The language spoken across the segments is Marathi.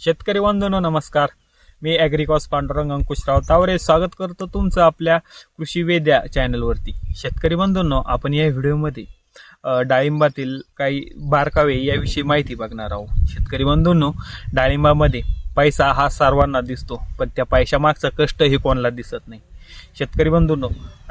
शेतकरी बंधूंनो नमस्कार. मी ॲग्रिकॉस पांडुरंग अंकुशराव तावरे स्वागत करतो तुमचं आपल्या कृषी वेद्या चॅनलवरती. शेतकरी बंधूंनो, आपण या व्हिडिओमध्ये डाळिंबातील काही बारकावे याविषयी माहिती बघणार आहोत. शेतकरी बंधूंनो, डाळिंबामध्ये पैसा हा सर्वांना दिसतो, पण त्या पैशामागचं कष्ट हे कोणाला दिसत नाही. शेतकरी बंधूंनो,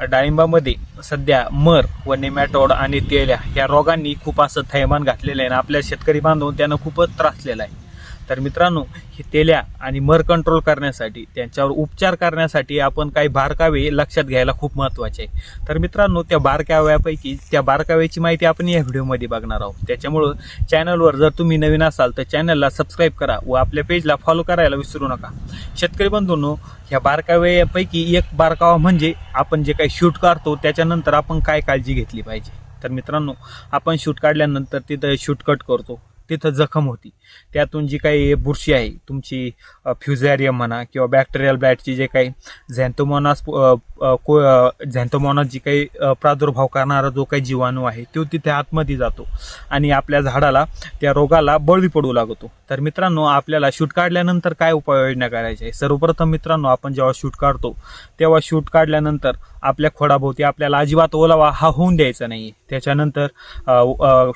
डाळिंबामध्ये सध्या मर व नेमॅटोड आणि तेल्या या रोगांनी खूप असं थैमान घातलेलं आहे आणि आपल्या शेतकरी बांधव त्यांना खूपच त्रासलेला आहे. तर मित्रांनो, हे तेल्या आणि मर कंट्रोल करण्यासाठी, त्यांच्यावर उपचार करण्यासाठी आपण काही बारकावे लक्षात घ्यायला खूप महत्त्वाचे आहे. तर मित्रांनो, त्या बारकाव्यापैकी त्या बारकाव्याची माहिती आपण या व्हिडिओमध्ये बघणार आहोत. त्याच्यामुळं चॅनलवर जर तुम्ही नवीन असाल तर चॅनलला सबस्क्राईब करा व आपल्या पेजला फॉलो करायला विसरू नका. शेतकरी बंधूंनो, ह्या बारकाव्यापैकी एक बारकावा म्हणजे आपण जे काही शूट काढतो त्याच्यानंतर आपण काय काळजी घेतली पाहिजे. तर मित्रांनो, आपण शूट काढल्यानंतर तिथं शूट कट करतो, तिथं जखम होती, त्यातून जी काही बुरशी आहे तुमची फ्युझॅरियम म्हणा किंवा बॅक्टेरियल ब्लॅटची जे काही झॅन्थोमोनास जी काही प्रादुर्भाव करणारा जो काही जीवाणू आहे तो तिथे आतमध्ये जातो आणि आपल्या झाडाला, त्या रोगाला बळी पडू लागतो. तर मित्रांनो, आपल्याला शूट काढल्यानंतर काय उपाययोजना करायची आहे. सर्वप्रथम मित्रांनो, आपण जेव्हा शूट काढतो तेव्हा शूट काढल्यानंतर आपल्या खोडाभोवती आपल्याला अजिबात ओलावा हा होऊन द्यायचा नाही. त्याच्यानंतर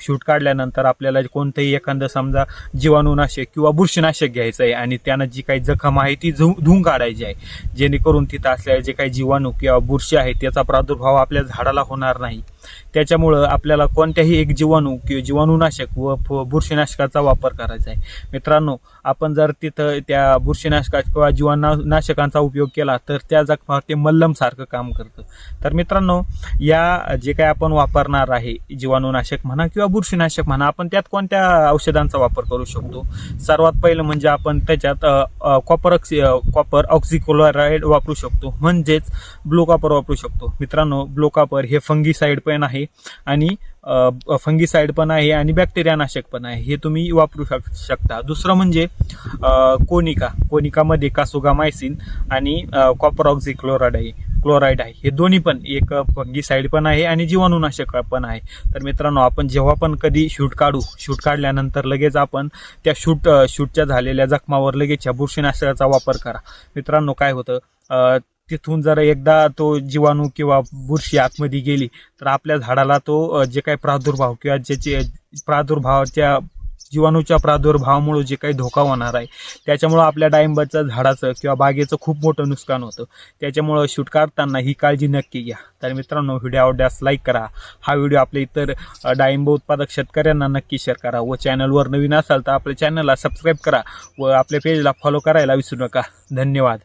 शूट काढल्यानंतर आपल्याला कोणतंही एखादं समजा जीवाणूनाशक किंवा बुरशीनाशक घ्यायचं आहे आणि त्यानं जी काही जखम आहे ती धुवून काढायची आहे, जेणेकरून तिथं असलेले जे काही जीवाणू किंवा बुरशी आहे त्याचा प्रादुर्भाव आपल्या झाडाला होणार नाही. त्याच्यामुळं आपल्याला कोणत्याही एक जीवाणू किंवा जीवाणूनाशक व बुरशीनाशकाचा वापर करायचा आहे. मित्रांनो, आपण जर तिथं त्या बुरशीनाशका किंवा जीवाणूनाशकांचा उपयोग केला तर त्या जखमा ते मल्लमसारखं काम करतं. तर मित्रांनो, या जे काही आपण वापरणार आहे जीवाणूनाशक म्हणा किंवा बुरशीनाशक म्हणा, आपण त्यात कोणत्या औषधांचा वापर करू शकतो. सर्वात पहिलं म्हणजे आपण त्याच्यात कॉपर ऑक्झिक्लोराइड वापरू शकतो, म्हणजेच ब्लू कॉपर वापरू शकतो. मित्रांनो, ब्लू कॉपर हे फंगीसाईड पण आहे आणि बॅक्टेरिया नाशक पण आहे, हे तुम्ही वापरू शकता. दुसरं म्हणजे कोनिकामध्ये कासुगामायसिन आणि कॉपर ऑक्झिक्लोराइड आहे, हे दोन्ही पण एक फंगीसाईड पण आहे आणि जीवाणूनाशक पण आहे. तर मित्रांनो, आपण जेव्हा पण कधी शूट काढल्यानंतर लगेच आपण त्या शूटच्या झालेल्या जखमावर लगेच या बुरशीनाशकाचा वापर करा. मित्रांनो, काय होतं, तिथून जर एकदा तो जीवाणू किंवा बुरशी आतमध्ये गेली तर आपल्या झाडाला तो जे काही प्रादुर्भाव किंवा ज्याच्या जीवाणूच्या प्रादुर्भावामुळे जे काही धोका होणार आहे त्याच्यामुळं आपल्या डाळिंबाच्या झाडाचं किंवा बागेचं खूप मोठं नुकसान होतं. त्याच्यामुळं शूट काढताना ही काळजी नक्की घ्या. तर मित्रांनो, व्हिडिओ आवडल्यास लाईक करा, हा व्हिडिओ आपल्या इतर डाळिंब उत्पादक शेतकऱ्यांना नक्की शेअर करा व चॅनलवर नवीन असाल तर आपल्या चॅनलला सबस्क्राईब करा व आपल्या पेजला फॉलो करायला विसरू नका. धन्यवाद.